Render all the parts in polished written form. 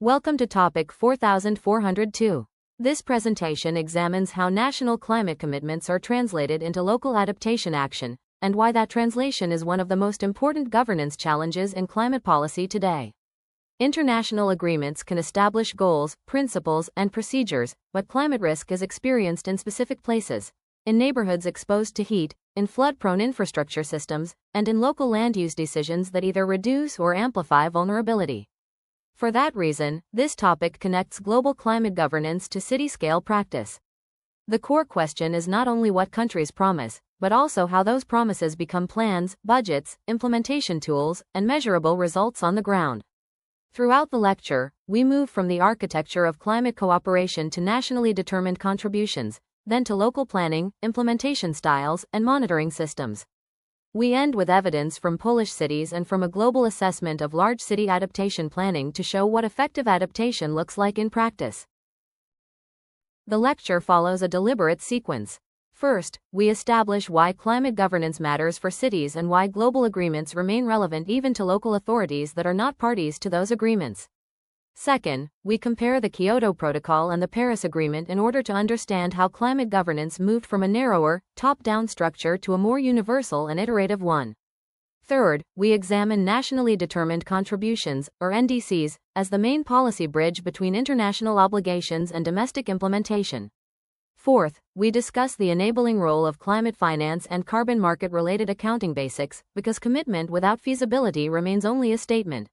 Welcome to topic 4402. This presentation examines how national climate commitments are translated into local adaptation action, and why that translation is one of the most important governance challenges in climate policy today. International agreements can establish goals, principles, and procedures, but climate risk is experienced in specific places, in neighborhoods exposed to heat, in flood-prone infrastructure systems, and in local land use decisions that either reduce or amplify vulnerability. For that reason, this topic connects global climate governance to city-scale practice. The core question is not only what countries promise, but also how those promises become plans, budgets, implementation tools, and measurable results on the ground. Throughout the lecture, we move from the architecture of climate cooperation to nationally determined contributions, then to local planning, implementation styles, and monitoring systems. We end with evidence from Polish cities and from a global assessment of large city adaptation planning to show what effective adaptation looks like in practice. The lecture follows a deliberate sequence. First, we establish why climate governance matters for cities and why global agreements remain relevant even to local authorities that are not parties to those agreements. Second, we compare the Kyoto Protocol and the Paris Agreement in order to understand how climate governance moved from a narrower, top-down structure to a more universal and iterative one. Third, we examine nationally determined contributions, or NDCs, as the main policy bridge between international obligations and domestic implementation. Fourth, we discuss the enabling role of climate finance and carbon market-related accounting basics, because commitment without feasibility remains only a statement.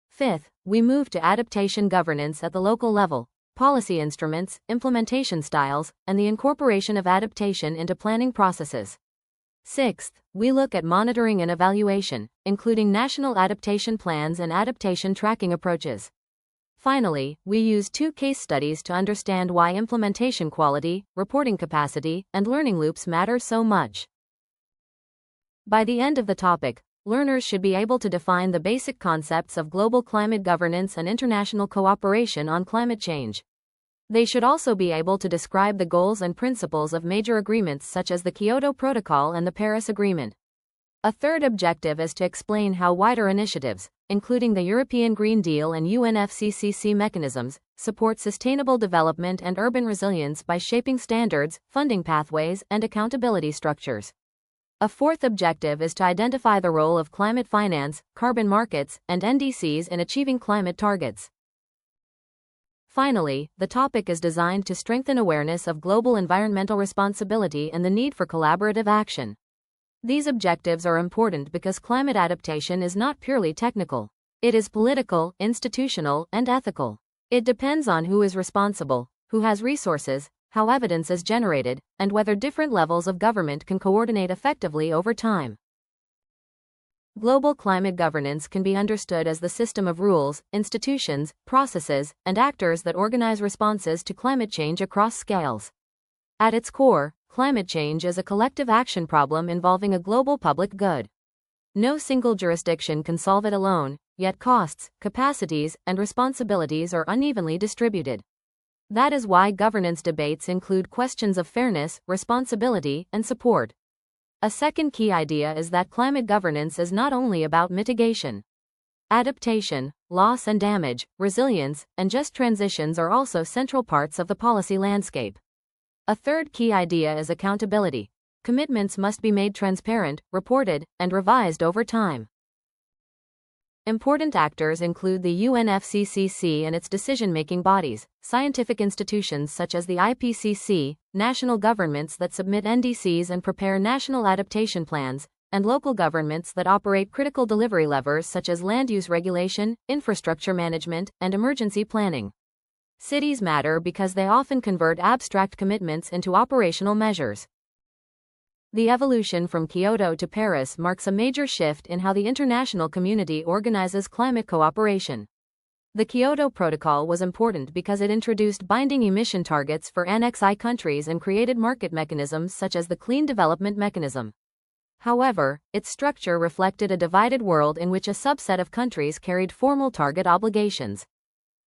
Fifth, we move to adaptation governance at the local level, policy instruments, implementation styles, and the incorporation of adaptation into planning processes. Sixth, we look at monitoring and evaluation, including national adaptation plans and adaptation tracking approaches. Finally, we use two case studies to understand why implementation quality, reporting capacity, and learning loops matter so much. By the end of the topic, learners should be able to define the basic concepts of global climate governance and international cooperation on climate change. They should also be able to describe the goals and principles of major agreements such as the Kyoto Protocol and the Paris Agreement. A third objective is to explain how wider initiatives, including the European Green Deal and UNFCCC mechanisms, support sustainable development and urban resilience by shaping standards, funding pathways, and accountability structures. A fourth objective is to identify the role of climate finance, carbon markets, and NDCs in achieving climate targets. Finally, the topic is designed to strengthen awareness of global environmental responsibility and the need for collaborative action. These objectives are important because climate adaptation is not purely technical. It is political, institutional, and ethical. It depends on who is responsible, who has resources, how evidence is generated, and whether different levels of government can coordinate effectively over time. Global climate governance can be understood as the system of rules, institutions, processes, and actors that organize responses to climate change across scales. At its core, climate change is a collective action problem involving a global public good. No single jurisdiction can solve it alone, yet costs, capacities, and responsibilities are unevenly distributed. That is why governance debates include questions of fairness, responsibility, and support. A second key idea is that climate governance is not only about mitigation. Adaptation, loss and damage, resilience, and just transitions are also central parts of the policy landscape. A third key idea is accountability. Commitments must be made transparent, reported, and revised over time. Important actors include the UNFCCC and its decision-making bodies, scientific institutions such as the IPCC, national governments that submit NDCs and prepare national adaptation plans, and local governments that operate critical delivery levers such as land use regulation, infrastructure management, and emergency planning. Cities matter because they often convert abstract commitments into operational measures. The evolution from Kyoto to Paris marks a major shift in how the international community organizes climate cooperation. The Kyoto Protocol was important because it introduced binding emission targets for Annex I countries and created market mechanisms such as the Clean Development Mechanism. However, its structure reflected a divided world in which a subset of countries carried formal target obligations.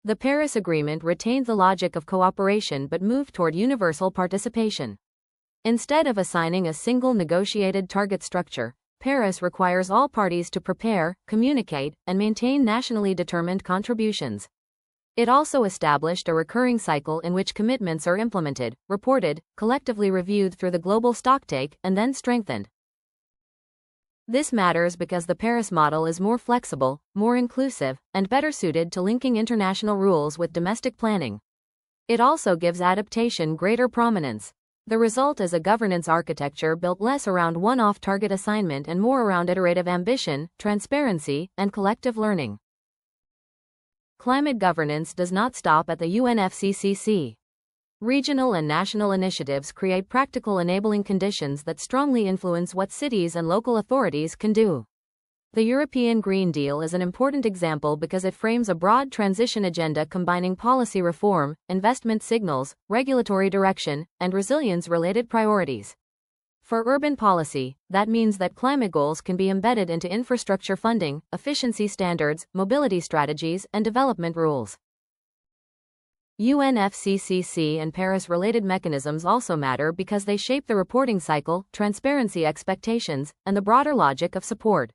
The Paris Agreement retained the logic of cooperation but moved toward universal participation. Instead of assigning a single negotiated target structure, Paris requires all parties to prepare, communicate, and maintain nationally determined contributions. It also established a recurring cycle in which commitments are implemented, reported, collectively reviewed through the global stocktake, and then strengthened. This matters because the Paris model is more flexible, more inclusive, and better suited to linking international rules with domestic planning. It also gives adaptation greater prominence. The result is a governance architecture built less around one-off target assignment and more around iterative ambition, transparency, and collective learning. Climate governance does not stop at the UNFCCC. Regional and national initiatives create practical enabling conditions that strongly influence what cities and local authorities can do. The European Green Deal is an important example because it frames a broad transition agenda combining policy reform, investment signals, regulatory direction, and resilience-related priorities. For urban policy, that means that climate goals can be embedded into infrastructure funding, efficiency standards, mobility strategies, and development rules. UNFCCC and Paris-related mechanisms also matter because they shape the reporting cycle, transparency expectations, and the broader logic of support.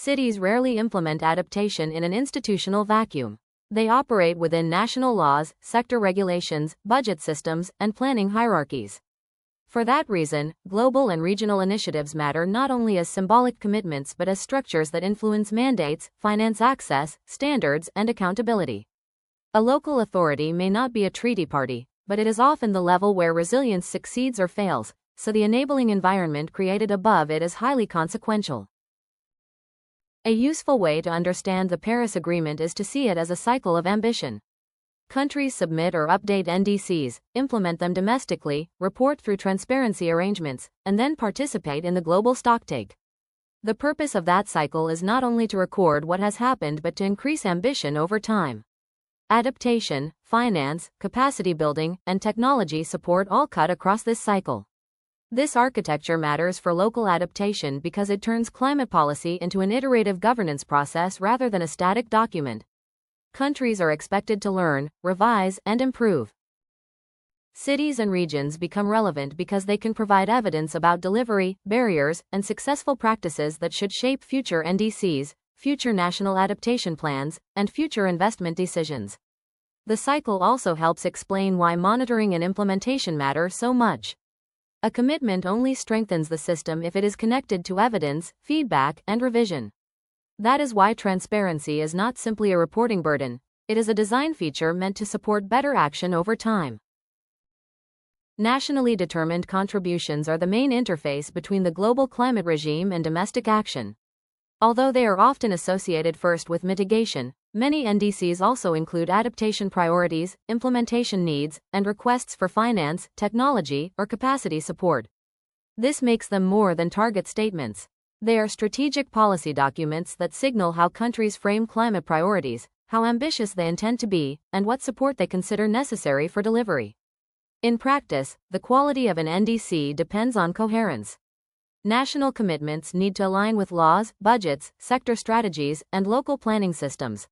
Cities rarely implement adaptation in an institutional vacuum. They operate within national laws, sector regulations, budget systems, and planning hierarchies. For that reason, global and regional initiatives matter not only as symbolic commitments but as structures that influence mandates, finance access, standards, and accountability. A local authority may not be a treaty party, but it is often the level where resilience succeeds or fails, so the enabling environment created above it is highly consequential. A useful way to understand the Paris Agreement is to see it as a cycle of ambition. Countries submit or update NDCs, implement them domestically, report through transparency arrangements, and then participate in the global stocktake. The purpose of that cycle is not only to record what has happened but to increase ambition over time. Adaptation, finance, capacity building, and technology support all cut across this cycle. This architecture matters for local adaptation because it turns climate policy into an iterative governance process rather than a static document. Countries are expected to learn, revise, and improve. Cities and regions become relevant because they can provide evidence about delivery, barriers, and successful practices that should shape future NDCs, future national adaptation plans, and future investment decisions. The cycle also helps explain why monitoring and implementation matter so much. A commitment only strengthens the system if it is connected to evidence, feedback, and revision. That is why transparency is not simply a reporting burden, it is a design feature meant to support better action over time. Nationally determined contributions are the main interface between the global climate regime and domestic action. Although they are often associated first with mitigation, many NDCs also include adaptation priorities, implementation needs, and requests for finance, technology, or capacity support. This makes them more than target statements. They are strategic policy documents that signal how countries frame climate priorities, how ambitious they intend to be, and what support they consider necessary for delivery. In practice, the quality of an NDC depends on coherence. National commitments need to align with laws, budgets, sector strategies, and local planning systems.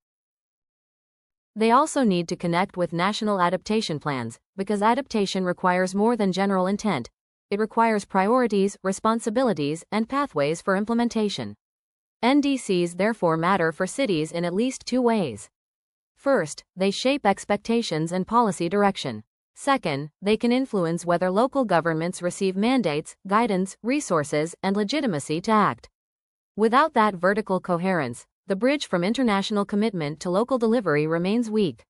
They also need to connect with national adaptation plans, because adaptation requires more than general intent. It requires priorities, responsibilities, and pathways for implementation. NDCs therefore matter for cities in at least two ways. First, they shape expectations and policy direction. Second, they can influence whether local governments receive mandates, guidance, resources, and legitimacy to act. Without that vertical coherence, the bridge from international commitment to local delivery remains weak.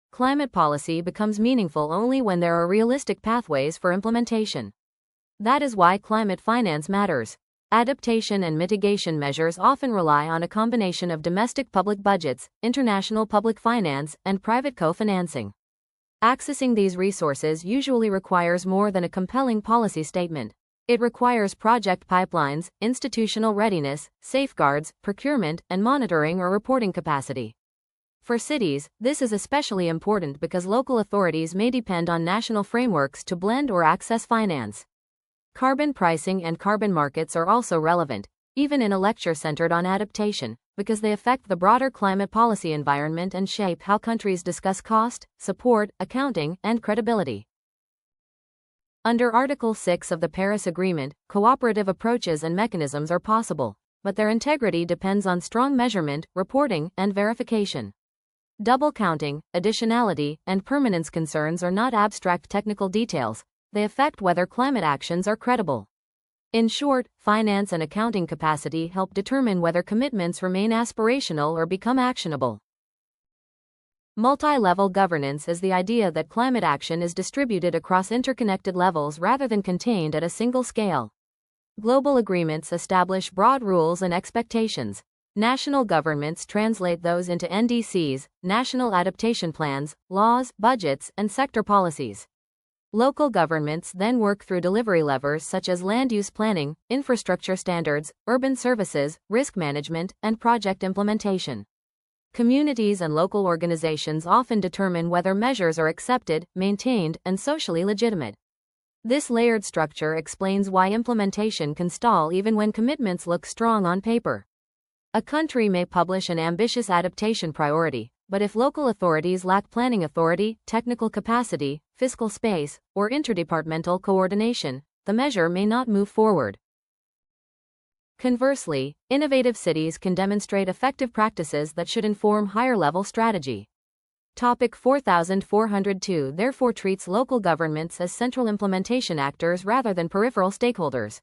Climate policy becomes meaningful only when there are realistic pathways for implementation. That is why climate finance matters. Adaptation and mitigation measures often rely on a combination of domestic public budgets, international public finance, and private co-financing. Accessing these resources usually requires more than a compelling policy statement. It requires project pipelines, institutional readiness, safeguards, procurement, and monitoring or reporting capacity. For cities, this is especially important because local authorities may depend on national frameworks to blend or access finance. Carbon pricing and carbon markets are also relevant, even in a lecture centered on adaptation, because they affect the broader climate policy environment and shape how countries discuss cost, support, accounting, and credibility. Under Article 6 of the Paris Agreement, cooperative approaches and mechanisms are possible, but their integrity depends on strong measurement, reporting, and verification. Double counting, additionality, and permanence concerns are not abstract technical details, they affect whether climate actions are credible. In short, finance and accounting capacity help determine whether commitments remain aspirational or become actionable. Multi-level governance is the idea that climate action is distributed across interconnected levels rather than contained at a single scale. Global agreements establish broad rules and expectations. National governments translate those into NDCs, national adaptation plans, laws, budgets, and sector policies. Local governments then work through delivery levers such as land use planning, infrastructure standards, urban services, risk management, and project implementation. Communities and local organizations often determine whether measures are accepted, maintained, and socially legitimate. This layered structure explains why implementation can stall even when commitments look strong on paper. A country may publish an ambitious adaptation priority, but if local authorities lack planning authority, technical capacity, fiscal space, or interdepartmental coordination, the measure may not move forward. Conversely, innovative cities can demonstrate effective practices that should inform higher-level strategy. Topic 4402 therefore treats local governments as central implementation actors rather than peripheral stakeholders.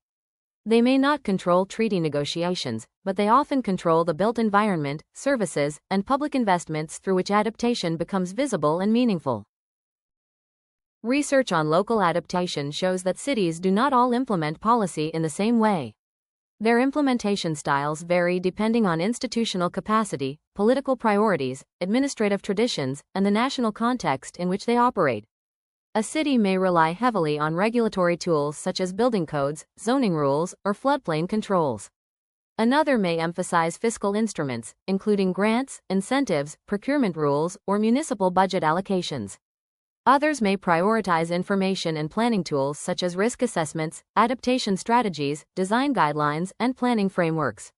They may not control treaty negotiations, but they often control the built environment, services, and public investments through which adaptation becomes visible and meaningful. Research on local adaptation shows that cities do not all implement policy in the same way. Their implementation styles vary depending on institutional capacity, political priorities, administrative traditions, and the national context in which they operate. A city may rely heavily on regulatory tools such as building codes, zoning rules, or floodplain controls. Another may emphasize fiscal instruments, including grants, incentives, procurement rules, or municipal budget allocations. Others may prioritize information and planning tools such as risk assessments, adaptation strategies, design guidelines, and planning frameworks.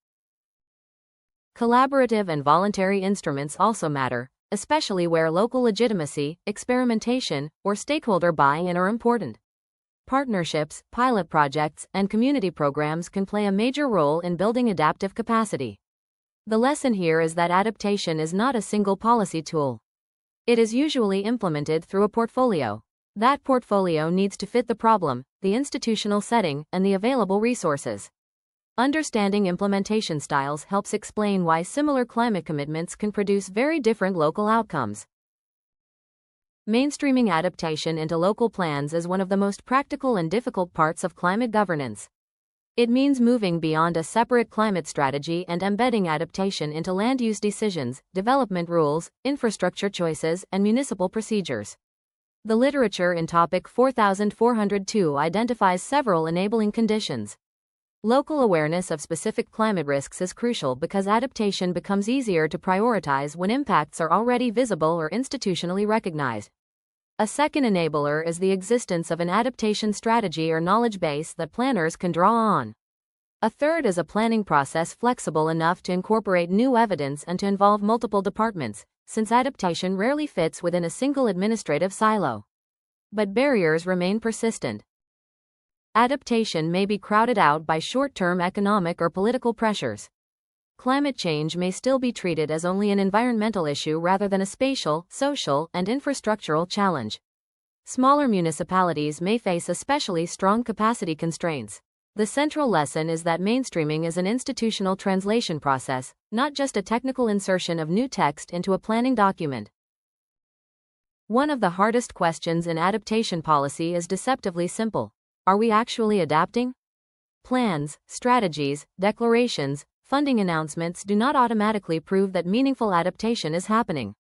Collaborative and voluntary instruments also matter, especially where local legitimacy, experimentation, or stakeholder buy-in are important. Partnerships, pilot projects, and community programs can play a major role in building adaptive capacity. The lesson here is that adaptation is not a single policy tool. It is usually implemented through a portfolio. That portfolio needs to fit the problem, the institutional setting, and the available resources. Understanding implementation styles helps explain why similar climate commitments can produce very different local outcomes. Mainstreaming adaptation into local plans is one of the most practical and difficult parts of climate governance. It means moving beyond a separate climate strategy and embedding adaptation into land use decisions, development rules, infrastructure choices, and municipal procedures. The literature in topic 4402 identifies several enabling conditions. Local awareness of specific climate risks is crucial because adaptation becomes easier to prioritize when impacts are already visible or institutionally recognized. A second enabler is the existence of an adaptation strategy or knowledge base that planners can draw on. A third is a planning process flexible enough to incorporate new evidence and to involve multiple departments, since adaptation rarely fits within a single administrative silo. But barriers remain persistent. Adaptation may be crowded out by short-term economic or political pressures. Climate change may still be treated as only an environmental issue rather than a spatial, social, and infrastructural challenge. Smaller municipalities may face especially strong capacity constraints. The central lesson is that mainstreaming is an institutional translation process, not just a technical insertion of new text into a planning document. One of the hardest questions in adaptation policy is deceptively simple. Are we actually adapting? Plans, strategies, declarations, funding announcements do not automatically prove that meaningful adaptation is happening.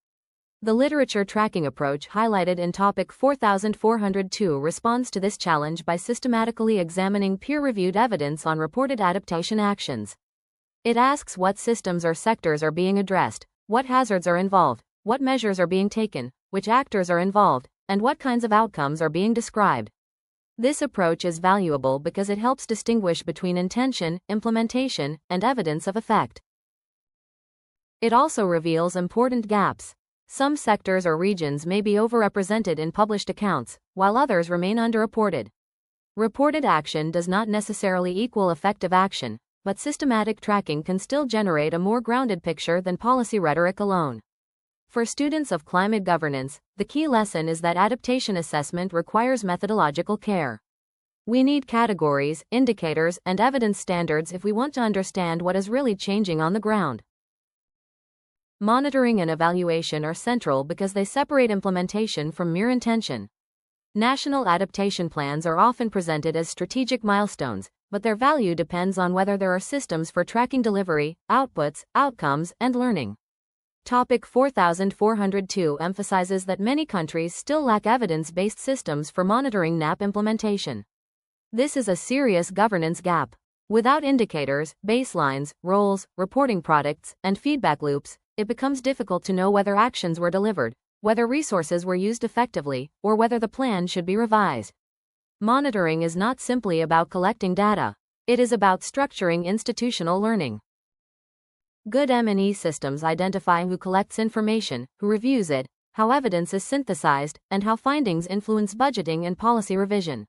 The literature tracking approach highlighted in topic 4402 responds to this challenge by systematically examining peer-reviewed evidence on reported adaptation actions. It asks what systems or sectors are being addressed, what hazards are involved, what measures are being taken, which actors are involved, and what kinds of outcomes are being described. This approach is valuable because it helps distinguish between intention, implementation, and evidence of effect. It also reveals important gaps. Some sectors or regions may be overrepresented in published accounts, while others remain underreported. Reported action does not necessarily equal effective action, but systematic tracking can still generate a more grounded picture than policy rhetoric alone. For students of climate governance, the key lesson is that adaptation assessment requires methodological care. We need categories, indicators, and evidence standards if we want to understand what is really changing on the ground. Monitoring and evaluation are central because they separate implementation from mere intention. National adaptation plans are often presented as strategic milestones, but their value depends on whether there are systems for tracking delivery, outputs, outcomes, and learning. Topic 4402 emphasizes that many countries still lack evidence-based systems for monitoring NAP implementation. This is a serious governance gap. Without indicators, baselines, roles, reporting products, and feedback loops, it becomes difficult to know whether actions were delivered, whether resources were used effectively, or whether the plan should be revised. Monitoring is not simply about collecting data. It is about structuring institutional learning. Good M&E systems identify who collects information, who reviews it, how evidence is synthesized, and how findings influence budgeting and policy revision.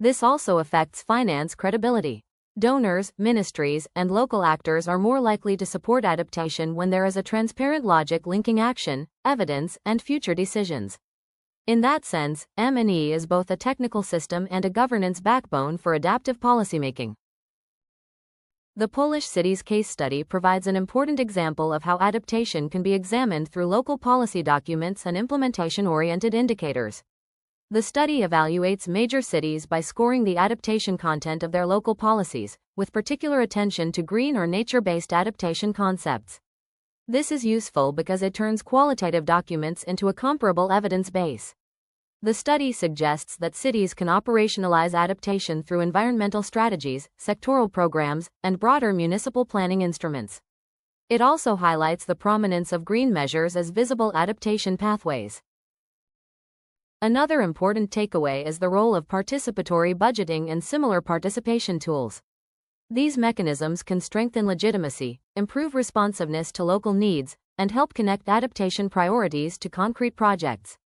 This also affects finance credibility. Donors, ministries, and local actors are more likely to support adaptation when there is a transparent logic linking action, evidence, and future decisions. In that sense, M&E is both a technical system and a governance backbone for adaptive policymaking. The Polish cities case study provides an important example of how adaptation can be examined through local policy documents and implementation-oriented indicators. The study evaluates major cities by scoring the adaptation content of their local policies, with particular attention to green or nature-based adaptation concepts. This is useful because it turns qualitative documents into a comparable evidence base. The study suggests that cities can operationalize adaptation through environmental strategies, sectoral programs, and broader municipal planning instruments. It also highlights the prominence of green measures as visible adaptation pathways. Another important takeaway is the role of participatory budgeting and similar participation tools. These mechanisms can strengthen legitimacy, improve responsiveness to local needs, and help connect adaptation priorities to concrete projects.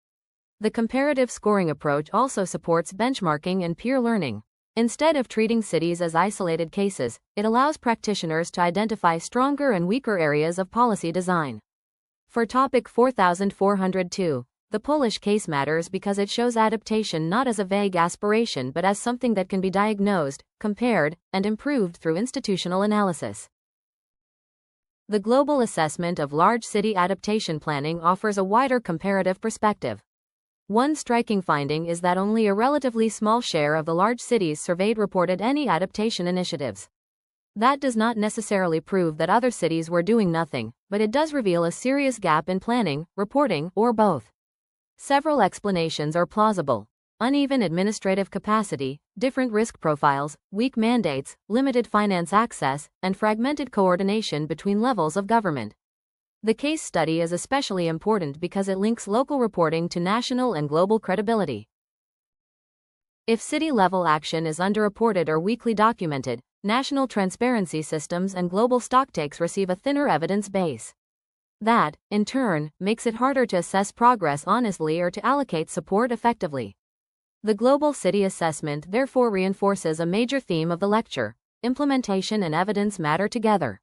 The comparative scoring approach also supports benchmarking and peer learning. Instead of treating cities as isolated cases, it allows practitioners to identify stronger and weaker areas of policy design. For topic 4402, the Polish case matters because it shows adaptation not as a vague aspiration but as something that can be diagnosed, compared, and improved through institutional analysis. The global assessment of large city adaptation planning offers a wider comparative perspective. One striking finding is that only a relatively small share of the large cities surveyed reported any adaptation initiatives. That does not necessarily prove that other cities were doing nothing, but it does reveal a serious gap in planning, reporting, or both. Several explanations are plausible: uneven administrative capacity, different risk profiles, weak mandates, limited finance access, and fragmented coordination between levels of government. The case study is especially important because it links local reporting to national and global credibility. If city-level action is underreported or weakly documented, national transparency systems and global stocktakes receive a thinner evidence base. That, in turn, makes it harder to assess progress honestly or to allocate support effectively. The global city assessment therefore reinforces a major theme of the lecture: implementation and evidence matter together.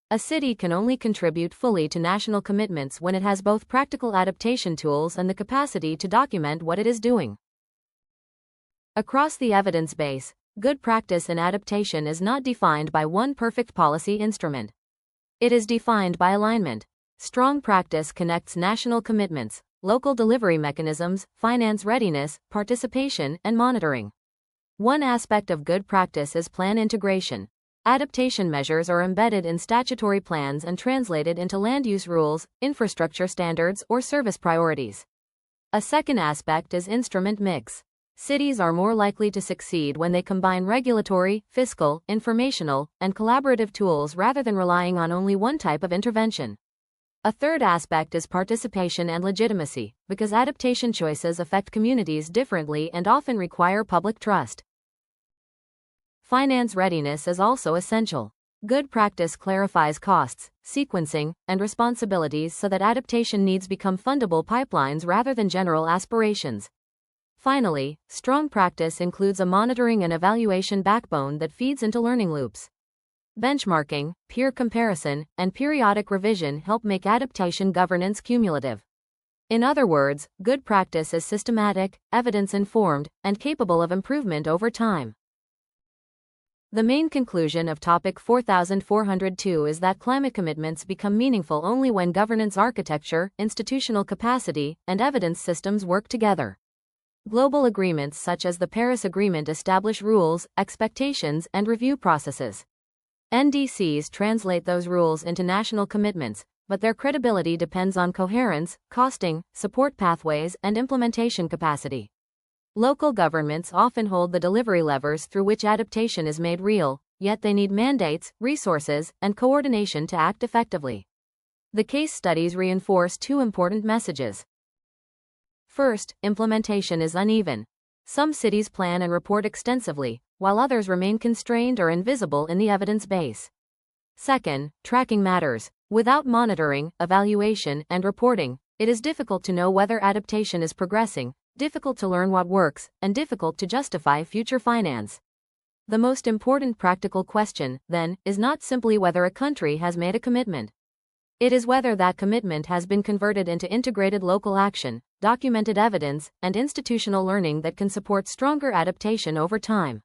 A city can only contribute fully to national commitments when it has both practical adaptation tools and the capacity to document what it is doing. Across the evidence base, good practice in adaptation is not defined by one perfect policy instrument. It is defined by alignment. Strong practice connects national commitments, local delivery mechanisms, finance readiness, participation, and monitoring. One aspect of good practice is plan integration. Adaptation measures are embedded in statutory plans and translated into land use rules, infrastructure standards, or service priorities. A second aspect is instrument mix. Cities are more likely to succeed when they combine regulatory, fiscal, informational, and collaborative tools rather than relying on only one type of intervention. A third aspect is participation and legitimacy, because adaptation choices affect communities differently and often require public trust. Finance readiness is also essential. Good practice clarifies costs, sequencing, and responsibilities so that adaptation needs become fundable pipelines rather than general aspirations. Finally, strong practice includes a monitoring and evaluation backbone that feeds into learning loops. Benchmarking, peer comparison, and periodic revision help make adaptation governance cumulative. In other words, good practice is systematic, evidence-informed, and capable of improvement over time. The main conclusion of topic 4402 is that climate commitments become meaningful only when governance architecture, institutional capacity, and evidence systems work together. Global agreements such as the Paris Agreement establish rules, expectations, and review processes. NDCs translate those rules into national commitments, but their credibility depends on coherence, costing, support pathways, and implementation capacity. Local governments often hold the delivery levers through which adaptation is made real, yet they need mandates, resources, and coordination to act effectively. The case studies reinforce two important messages. First, implementation is uneven. Some cities plan and report extensively, while others remain constrained or invisible in the evidence base. Second, tracking matters. Without monitoring, evaluation, and reporting, it is difficult to know whether adaptation is progressing, difficult to learn what works, and difficult to justify future finance. The most important practical question, then, is not simply whether a country has made a commitment. It is whether that commitment has been converted into integrated local action, documented evidence, and institutional learning that can support stronger adaptation over time.